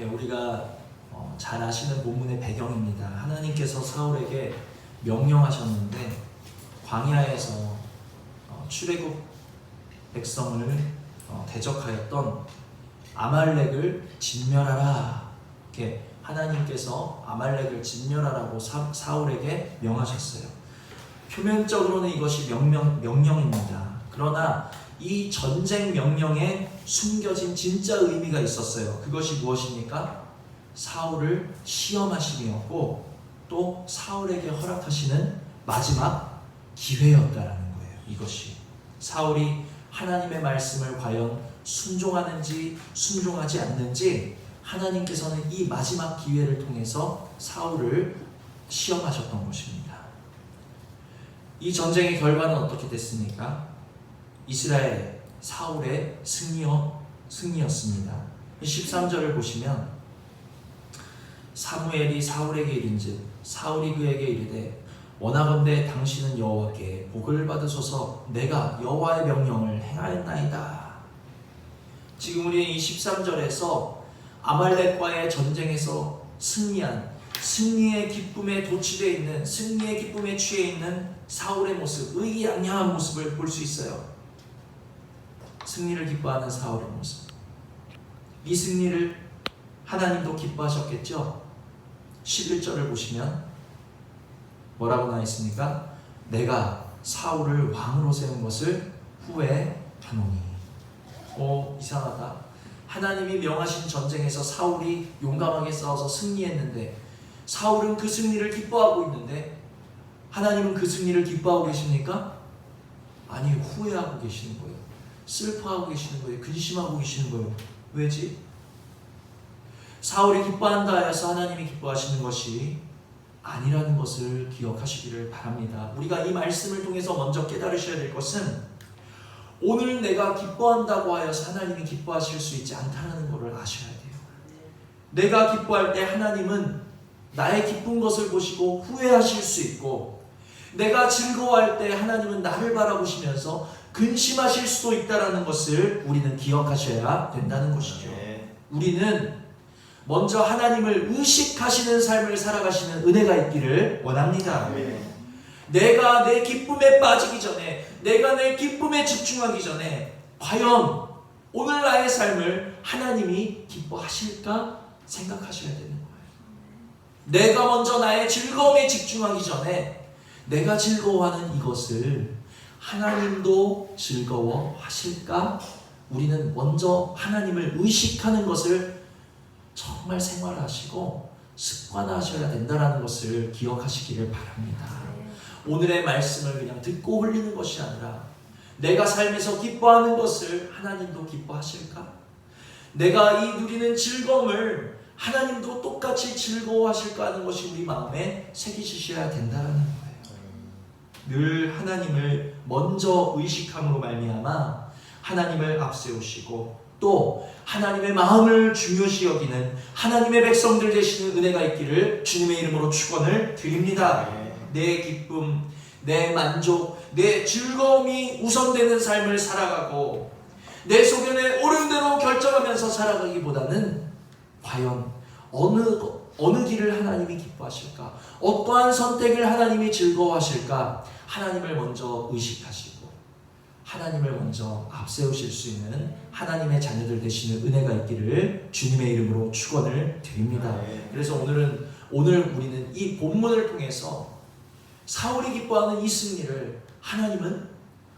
우리가 잘 아시는 본문의 배경입니다. 하나님께서 사울에게 명령하셨는데 광야에서 출애굽 백성을 대적하였던 아말렉을 진멸하라. 이렇게 하나님께서 아말렉을 진멸하라고 사울에게 명하셨어요. 표면적으로는 이것이 명령입니다. 그러나 이 전쟁 명령에 숨겨진 진짜 의미가 있었어요. 그것이 무엇입니까? 사울을 시험하심이었고 또 사울에게 허락하시는 마지막 기회였다라는 거예요. 이것이 사울이 하나님의 말씀을 과연 순종하는지 순종하지 않는지 하나님께서는 이 마지막 기회를 통해서 사울을 시험하셨던 것입니다. 이 전쟁의 결과는 어떻게 됐습니까? 이스라엘 사울의 승리였습니다. 13절을 보시면 사무엘이 사울에게 이른즉 사울이 그에게 이르되 원하건대 당신은 여호와께 복을 받으소서. 내가 여호와의 명령을 행하였나이다. 지금 우리는 이 13절에서 아말렉과의 전쟁에서 승리한 승리의 기쁨에 도취되어 있는 승리의 기쁨에 취해 있는 사울의 모습, 의기양양한 모습을 볼 수 있어요. 승리를 기뻐하는 사울의 모습. 이 승리를 하나님도 기뻐하셨겠죠? 11절을 보시면 뭐라고 나와 있습니까? 내가 사울을 왕으로 세운 것을 후회하노니. 이상하다. 하나님이 명하신 전쟁에서 사울이 용감하게 싸워서 승리했는데 사울은 그 승리를 기뻐하고 있는데 하나님은 그 승리를 기뻐하고 계십니까? 아니, 후회하고 계시는 거예요. 슬퍼하고 계시는 거예요. 근심하고 계시는 거예요. 왜지? 사울이 기뻐한다 하여서 하나님이 기뻐하시는 것이 아니라는 것을 기억하시기를 바랍니다. 우리가 이 말씀을 통해서 먼저 깨달으셔야 될 것은 오늘 내가 기뻐한다고 하여서 하나님이 기뻐하실 수 있지 않다는 것을 아셔야 돼요. 내가 기뻐할 때 하나님은 나의 기쁜 것을 보시고 후회하실 수 있고, 내가 즐거워할 때 하나님은 나를 바라보시면서 근심하실 수도 있다는 것을 우리는 기억하셔야 된다는 것이죠. 우리는 먼저 하나님을 의식하시는 삶을 살아가시는 은혜가 있기를 원합니다. 내가 내 기쁨에 빠지기 전에, 내가 내 기쁨에 집중하기 전에 과연 오늘 나의 삶을 하나님이 기뻐하실까 생각하셔야 되는 거예요. 내가 먼저 나의 즐거움에 집중하기 전에 내가 즐거워하는 이것을 하나님도 즐거워하실까? 우리는 먼저 하나님을 의식하는 것을 정말 생활하시고 습관하셔야 된다는 것을 기억하시기를 바랍니다. 오늘의 말씀을 그냥 듣고 흘리는 것이 아니라 내가 삶에서 기뻐하는 것을 하나님도 기뻐하실까? 내가 이 누리는 즐거움을 하나님도 똑같이 즐거워하실까 하는 것이 우리 마음에 새기시셔야 된다는 거예요. 늘 하나님을 먼저 의식함으로 말미암아 하나님을 앞세우시고 또 하나님의 마음을 중요시 여기는 하나님의 백성들 되시는 은혜가 있기를 주님의 이름으로 축원을 드립니다. 내 기쁨, 내 만족, 내 즐거움이 우선되는 삶을 살아가고 내 소견에 옳은 대로 결정하면서 살아가기보다는 과연 어느 길을 하나님이 기뻐하실까? 어떠한 선택을 하나님이 즐거워하실까? 하나님을 먼저 의식하시고 하나님을 먼저 앞세우실 수 있는 하나님의 자녀들 되시는 은혜가 있기를 주님의 이름으로 축원을 드립니다. 그래서 오늘 우리는 이 본문을 통해서 사울이 기뻐하는 이 승리를 하나님은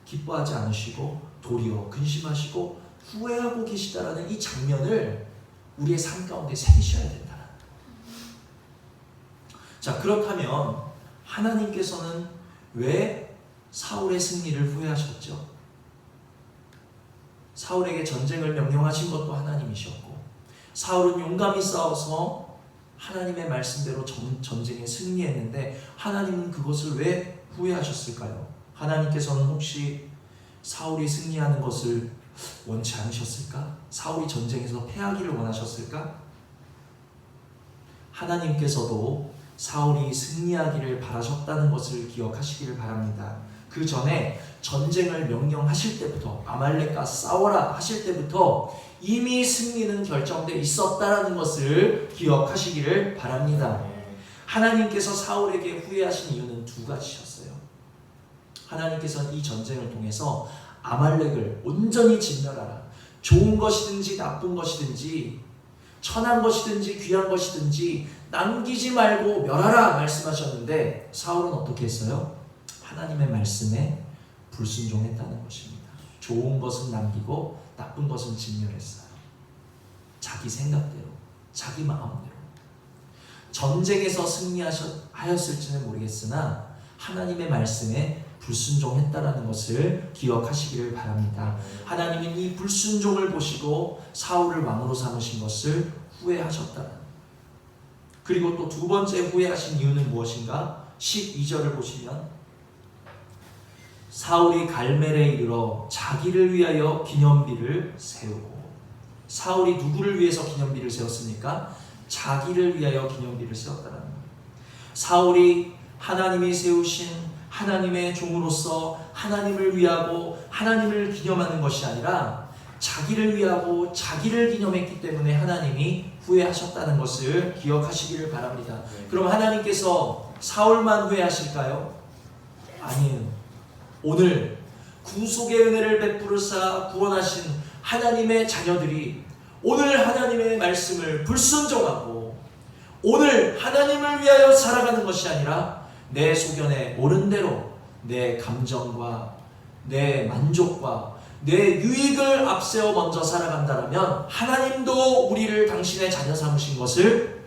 기뻐하지 않으시고 도리어 근심하시고 후회하고 계시다라는 이 장면을 우리의 삶 가운데 새기셔야 된다. 자, 그렇다면 하나님께서는 왜 사울의 승리를 후회하셨죠? 사울에게 전쟁을 명령하신 것도 하나님이셨고 사울은 용감히 싸워서 하나님의 말씀대로 전쟁에 승리했는데 하나님은 그것을 왜 후회하셨을까요? 하나님께서는 혹시 사울이 승리하는 것을 원치 않으셨을까? 사울이 전쟁에서 패하기를 원하셨을까? 하나님께서도 사울이 승리하기를 바라셨다는 것을 기억하시기를 바랍니다. 그 전에 전쟁을 명령하실 때부터 아말렉과 싸워라 하실 때부터 이미 승리는 결정되어 있었다라는 것을 기억하시기를 바랍니다. 하나님께서 사울에게 후회하신 이유는 두 가지셨어요. 하나님께서는 이 전쟁을 통해서 아말렉을 온전히 진멸하라. 좋은 것이든지 나쁜 것이든지 천한 것이든지 귀한 것이든지 남기지 말고 멸하라 말씀하셨는데 사울은 어떻게 했어요? 하나님의 말씀에 불순종했다는 것입니다. 좋은 것은 남기고 나쁜 것은 진멸했어요. 자기 생각대로, 자기 마음대로. 전쟁에서 승리하였을지는 모르겠으나 하나님의 말씀에 불순종했다라는 것을 기억하시기를 바랍니다. 하나님은 이 불순종을 보시고 사울을 왕으로 삼으신 것을 후회하셨다는. 그리고 또 두 번째 후회하신 이유는 무엇인가? 12절을 보시면 사울이 갈멜에 이르러 자기를 위하여 기념비를 세우고. 사울이 누구를 위해서 기념비를 세웠습니까? 자기를 위하여 기념비를 세웠다는 거예요. 사울이 하나님이 세우신 하나님의 종으로서 하나님을 위하고 하나님을 기념하는 것이 아니라 자기를 위하고 자기를 기념했기 때문에 하나님이 후회하셨다는 것을 기억하시기를 바랍니다. 그럼 하나님께서 사울만 후회하실까요? 아니에요. 오늘 구속의 은혜를 베푸르사 구원하신 하나님의 자녀들이 오늘 하나님의 말씀을 불순종하고 오늘 하나님을 위하여 살아가는 것이 아니라 내 소견에 옳은 대로 내 감정과 내 만족과 내 유익을 앞세워 먼저 살아간다면 하나님도 우리를 당신의 자녀 삼으신 것을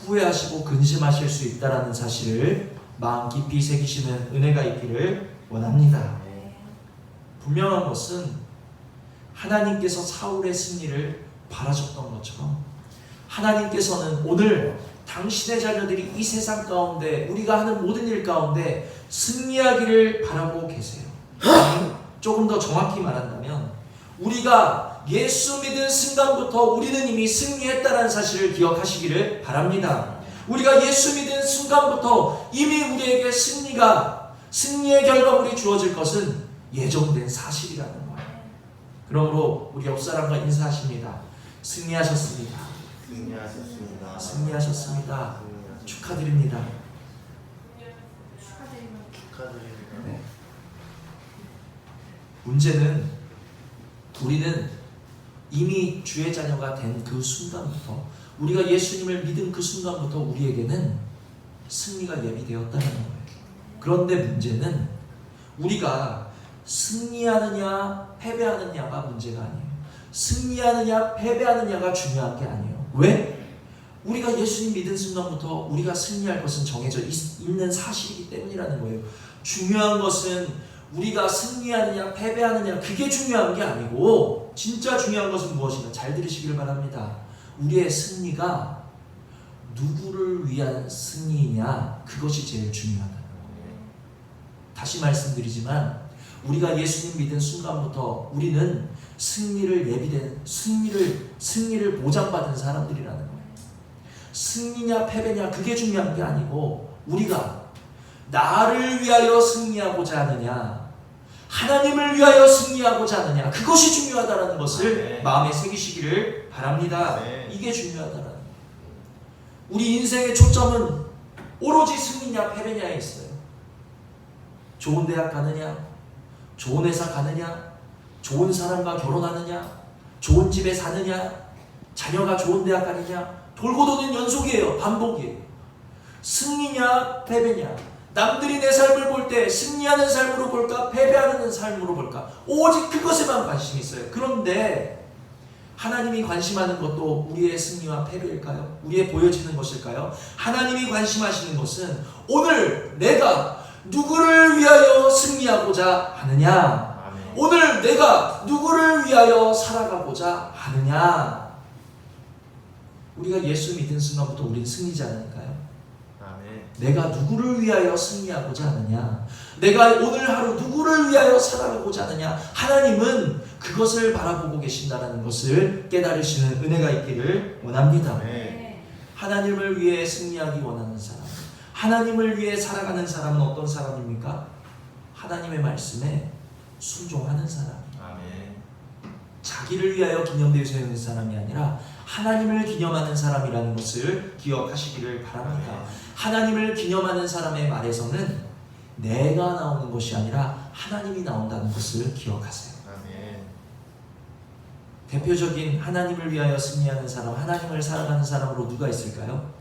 후회하시고 근심하실 수 있다는 사실을 마음 깊이 새기시는 은혜가 있기를 원합니다. 분명한 것은 하나님께서 사울의 승리를 바라셨던 것처럼 하나님께서는 오늘 당신의 자녀들이 이 세상 가운데 우리가 하는 모든 일 가운데 승리하기를 바라고 계세요. 조금 더 정확히 말한다면 우리가 예수 믿은 순간부터 우리는 이미 승리했다는 사실을 기억하시기를 바랍니다. 우리가 예수 믿은 순간부터 이미 우리에게 승리의 결과물이 주어질 것은 예정된 사실이라는 거예요. 그러므로 우리 옆사람과 인사하십니다. 승리하셨습니다. 승리하셨습니다. 승리하셨습니다. 축하드립니다. 축하드립니다. 네. 문제는 우리는 이미 주의 자녀가 된 그 순간부터 우리가 예수님을 믿은 그 순간부터 우리에게는 승리가 예비되었다는 거예요. 그런데 문제는 우리가 승리하느냐 패배하느냐가 문제가 아니에요. 승리하느냐 패배하느냐가 중요한 게 아니에요. 왜? 우리가 예수님 믿은 순간부터 우리가 승리할 것은 정해져 있는 사실이기 때문이라는 거예요. 중요한 것은 우리가 승리하느냐 패배하느냐 그게 중요한 게 아니고 진짜 중요한 것은 무엇인가? 잘 들으시길 바랍니다. 우리의 승리가 누구를 위한 승리이냐 그것이 제일 중요하다는 거예요. 다시 말씀드리지만 우리가 예수님 믿은 순간부터 우리는 승리를 보장받은 사람들이라는 거예요. 승리냐 패배냐 그게 중요한 게 아니고 우리가 나를 위하여 승리하고자 하느냐 하나님을 위하여 승리하고자 하느냐 그것이 중요하다는 것을 마음에 새기시기를 바랍니다. 이게 중요하다는 거예요. 우리 인생의 초점은 오로지 승리냐 패배냐에 있어요. 좋은 대학 가느냐 좋은 회사 가느냐 좋은 사람과 결혼하느냐 좋은 집에 사느냐 자녀가 좋은 대학 가느냐 돌고 도는 연속이에요. 반복이에요. 승리냐 패배냐 남들이 내 삶을 볼 때 승리하는 삶으로 볼까 패배하는 삶으로 볼까 오직 그것에만 관심이 있어요. 그런데 하나님이 관심하는 것도 우리의 승리와 패배일까요? 우리의 보여지는 것일까요? 하나님이 관심하시는 것은 오늘 내가 누구를 위하여 승리하고자 하느냐 오늘 내가 누구를 위하여 살아가고자 하느냐 우리가 예수 믿은 순간부터 우리는 승리지 않을까요? 내가 누구를 위하여 승리하고자 하느냐 내가 오늘 하루 누구를 위하여 살아가고자 하느냐 하나님은 그것을 바라보고 계신다는 것을 깨달으시는 은혜가 있기를 원합니다. 하나님을 위해 승리하기 원하는 사람 하나님을 위해 살아가는 사람은 어떤 사람입니까? 하나님의 말씀에 순종하는 사람. 아멘. 자기를 위하여 기념비를 세우는 사람이 아니라 하나님을 기념하는 사람이라는 것을 기억하시기를 바랍니다. 아멘. 하나님을 기념하는 사람의 말에서는 내가 나오는 것이 아니라 하나님이 나온다는 것을 기억하세요. 아멘. 대표적인 하나님을 위하여 승리하는 사람, 하나님을 살아가는 사람으로 누가 있을까요?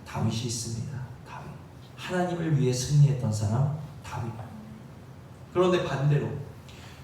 다윗이 있습니다. 다윗. 하나님을 위해 승리했던 사람, 다윗. 그런데 반대로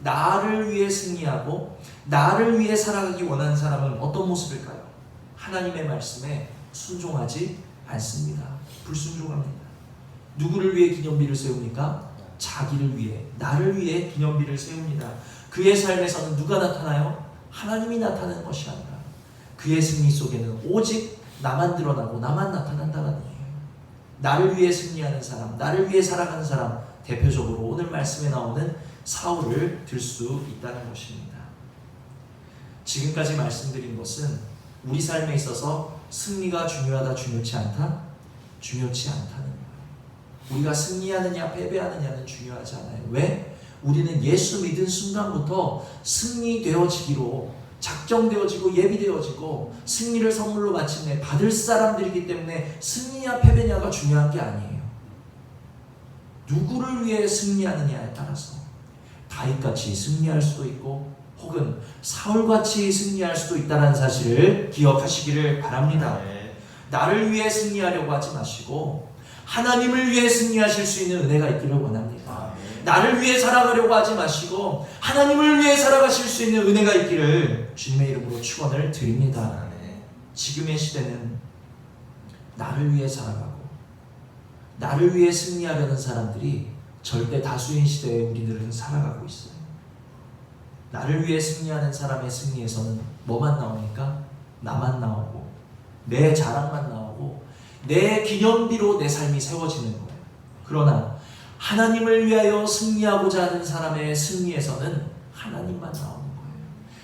나를 위해 승리하고 나를 위해 살아가기 원하는 사람은 어떤 모습일까요? 하나님의 말씀에 순종하지 않습니다. 불순종합니다. 누구를 위해 기념비를 세웁니까? 자기를 위해, 나를 위해 기념비를 세웁니다. 그의 삶에서는 누가 나타나요? 하나님이 나타나는 것이 아니라 그의 승리 속에는 오직 나만 드러나고 나만 나타난다는 거예요. 나를 위해 승리하는 사람, 나를 위해 살아가는 사람, 대표적으로 오늘 말씀에 나오는 사울을 들 수 있다는 것입니다. 지금까지 말씀드린 것은 우리 삶에 있어서 승리가 중요하다, 중요치 않다? 중요치 않다는 거예요. 우리가 승리하느냐 패배하느냐는 중요하지 않아요. 왜? 우리는 예수 믿은 순간부터 승리되어지기로 작정되어지고 예비되어지고 승리를 선물로 마침내 받을 사람들이기 때문에 승리냐 패배냐가 중요한 게 아니에요. 누구를 위해 승리하느냐에 따라서 다윗같이 승리할 수도 있고 혹은 사울같이 승리할 수도 있다는 사실을 기억하시기를 바랍니다. 네. 나를 위해 승리하려고 하지 마시고 하나님을 위해 승리하실 수 있는 은혜가 있기를 원합니다. 네. 나를 위해 살아가려고 하지 마시고 하나님을 위해 살아가실 수 있는 은혜가 있기를 주님의 이름으로 축원을 드립니다. 네. 지금의 시대는 나를 위해 살아가고 나를 위해 승리하려는 사람들이 절대 다수인 시대에 우리들은 살아가고 있어요. 나를 위해 승리하는 사람의 승리에서는 뭐만 나오니까? 나만 나오고 내 자랑만 나오고 내 기념비로 내 삶이 세워지는 거예요. 그러나 하나님을 위하여 승리하고자 하는 사람의 승리에서는 하나님만 나오는 거예요.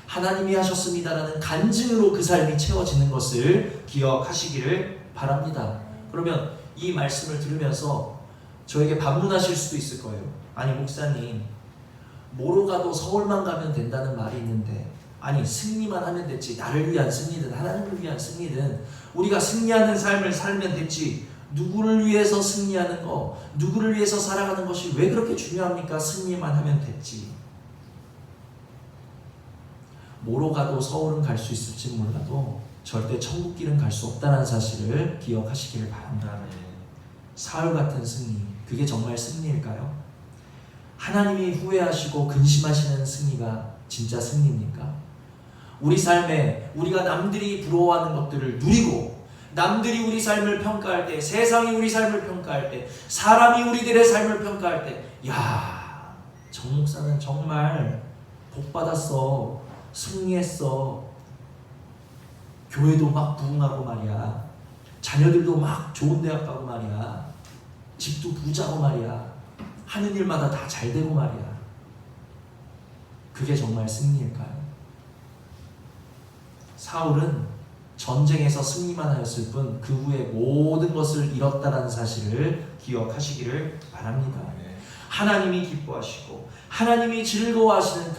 하나님이 하셨습니다라는 간증으로 그 삶이 채워지는 것을 기억하시기를 바랍니다. 그러면 이 말씀을 들으면서 저에게 반문하실 수도 있을 거예요. 아니 목사님, 뭐로 가도 서울만 가면 된다는 말이 있는데 아니 승리만 하면 됐지. 나를 위한 승리든 하나님을 위한 승리든 우리가 승리하는 삶을 살면 됐지. 누구를 위해서 승리하는 거, 누구를 위해서 살아가는 것이 왜 그렇게 중요합니까? 승리만 하면 됐지. 뭐로 가도 서울은 갈 수 있을지 몰라도 절대 천국길은 갈 수 없다는 사실을 기억하시기를 바랍니다. 사울 같은 승리, 그게 정말 승리일까요? 하나님이 후회하시고 근심하시는 승리가 진짜 승리입니까? 우리 삶에 우리가 남들이 부러워하는 것들을 누리고 남들이 우리 삶을 평가할 때, 세상이 우리 삶을 평가할 때, 사람이 우리들의 삶을 평가할 때, 야, 정 목사는 정말 복 받았어, 승리했어, 교회도 막 부흥하고 말이야, 자녀들도 막 좋은 대학 가고 말이야, 집도 부자고 말이야, 하는 일마다 다 잘 되고 말이야. 그게 정말 승리일까요? 사울은 전쟁에서 승리만 하였을 뿐 그 후에 모든 것을 잃었다는 사실을 기억하시기를 바랍니다. 하나님이 기뻐하시고 하나님이 즐거워하시는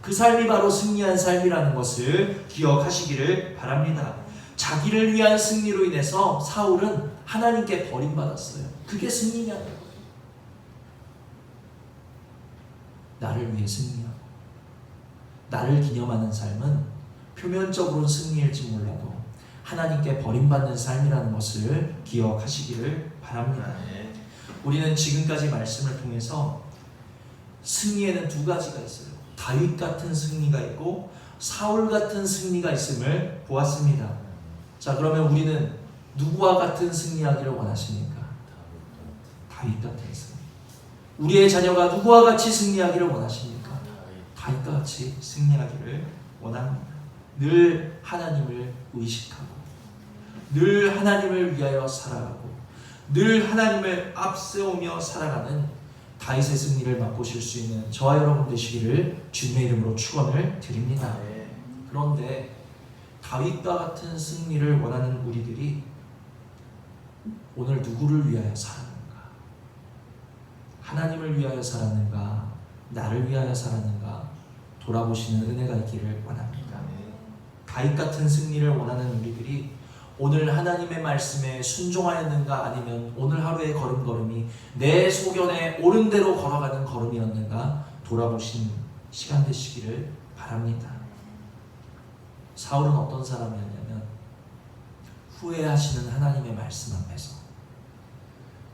그 삶이 바로 승리한 삶이라는 것을 기억하시기를 바랍니다. 자기를 위한 승리로 인해서 사울은 하나님께 버림받았어요. 그게 승리냐는 거예요. 나를 위해 승리하고 나를 기념하는 삶은 표면적으로는 승리일지 몰라도 하나님께 버림받는 삶이라는 것을 기억하시기를 바랍니다. 우리는 지금까지 말씀을 통해서 승리에는 두 가지가 있어요. 다윗 같은 승리가 있고 사울 같은 승리가 있음을 보았습니다. 자, 그러면 우리는 누구와 같은 승리하기를 원하십니까? 다윗 같은 승리. 우리의 자녀가 누구와 같이 승리하기를 원하십니까? 다윗과 같이 승리하기를 원합니다. 늘 하나님을 의식하고 늘 하나님을 위하여 살아가고 늘 하나님을 앞세우며 살아가는 다윗의 승리를 맛보실 수 있는 저와 여러분 되시기를 주님의 이름으로 축원을 드립니다. 그런데 다윗과 같은 승리를 원하는 우리들이 오늘 누구를 위하여 살아가는가? 하나님을 위하여 살았는가, 나를 위하여 살았는가 돌아보시는 은혜가 있기를 원합니다. 다윗 같은 승리를 원하는 우리들이 오늘 하나님의 말씀에 순종하였는가, 아니면 오늘 하루의 걸음걸음이 내 소견에 옳은 대로 걸어가는 걸음이었는가 돌아보신 시간 되시기를 바랍니다. 사울은 어떤 사람이었냐면 후회하시는 하나님의 말씀 앞에서,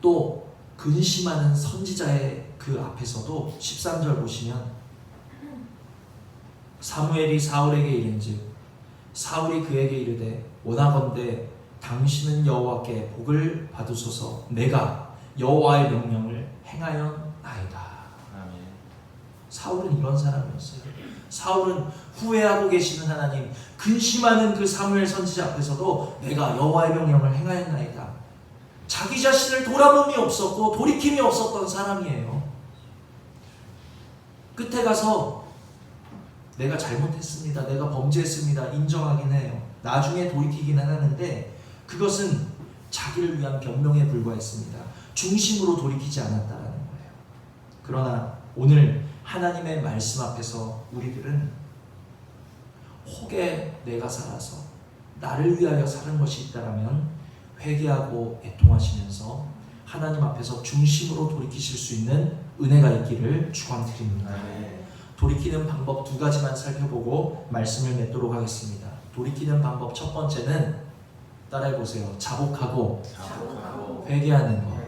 또 근심하는 선지자의 그 앞에서도 13절 보시면 사무엘이 사울에게 이른즉 사울이 그에게 이르되 원하건대 당신은 여호와께 복을 받으소서, 내가 여호와의 명령을 행하였나이다. 사울은 이런 사람이었어요. 사울은 후회하고 계시는 하나님, 근심하는 그 사무엘 선지자 앞에서도 내가 여호와의 명령을 행하였나이다. 자기 자신을 돌아봄이 없었고 돌이킴이 없었던 사람이에요. 끝에 가서 내가 잘못했습니다, 내가 범죄했습니다 인정하긴 해요. 나중에 돌이키기는 하는데 그것은 자기를 위한 변명에 불과했습니다. 중심으로 돌이키지 않았다라는 거예요. 그러나 오늘 하나님의 말씀 앞에서 우리들은 혹에 내가 살아서 나를 위하여 사는 것이 있다면 회개하고 애통하시면서 하나님 앞에서 중심으로 돌이키실 수 있는 은혜가 있기를 축원드립니다. 돌이키는 방법 두 가지만 살펴보고 말씀을 맺도록 하겠습니다. 돌이키는 방법 첫 번째는 따라해보세요. 자복하고 회개하는 것.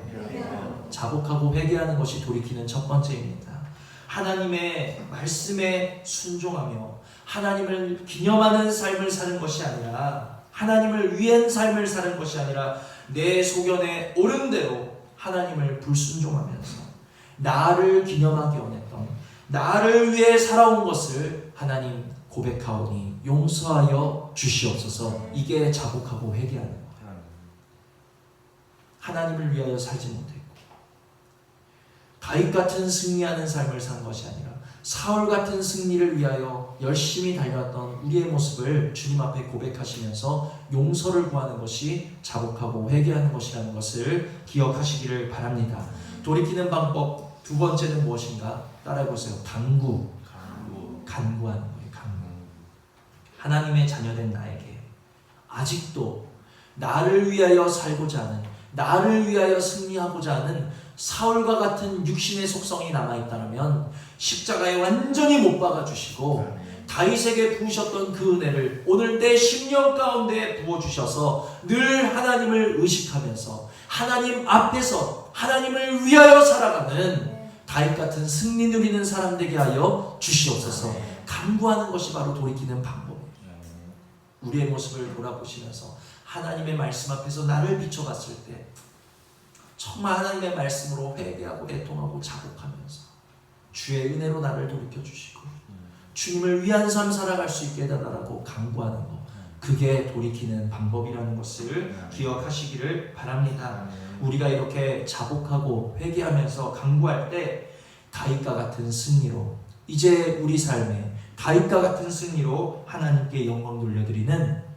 자복하고 회개하는 것이 돌이키는 첫 번째입니다. 하나님의 말씀에 순종하며 하나님을 기념하는 삶을 사는 것이 아니라, 하나님을 위한 삶을 사는 것이 아니라 내 소견에 옳은 대로 하나님을 불순종하면서 나를 기념하기 원했던, 나를 위해 살아온 것을 하나님 고백하오니 용서하여 주시옵소서. 이게 자복하고 회개하는 거예요. 하나님을 위하여 살지 못했고 다윗 같은 승리하는 삶을 산 것이 아니라 사울 같은 승리를 위하여 열심히 달려왔던 우리의 모습을 주님 앞에 고백하시면서 용서를 구하는 것이 자복하고 회개하는 것이라는 것을 기억하시기를 바랍니다. 돌이키는 방법 두 번째는 무엇인가? 따라해보세요. 간구하는 거예요. 간구. 하나님의 자녀된 나에게 아직도 나를 위하여 살고자 하는, 나를 위하여 승리하고자 하는 사울과 같은 육신의 속성이 남아있다면 십자가에 완전히 못 박아주시고 다윗에게 부으셨던 그 은혜를 오늘 내 심령 가운데 부어주셔서 늘 하나님을 의식하면서 하나님 앞에서 하나님을 위하여 살아가는 다윗 같은 승리 누리는 사람 되게 하여 주시옵소서. 간구하는 것이 바로 돌이키는 방법이에요. 우리의 모습을 돌아보시면서 하나님의 말씀 앞에서 나를 비춰봤을 때 정말 하나님의 말씀으로 회개하고 애통하고 자복하면서 주의 은혜로 나를 돌이켜주시고 주님을 위한 삶 살아갈 수 있게 해달라고 간구하는 것, 그게 돌이키는 방법이라는 것을 기억하시기를 바랍니다. 우리가 이렇게 자복하고 회개하면서 간구할 때 다윗과 같은 승리로, 이제 우리 삶에 다윗과 같은 승리로 하나님께 영광 돌려드리는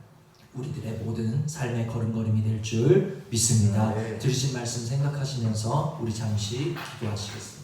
우리들의 모든 삶의 걸음걸음이 될 줄 믿습니다. 들으신 말씀 생각하시면서 우리 잠시 기도하시겠습니다.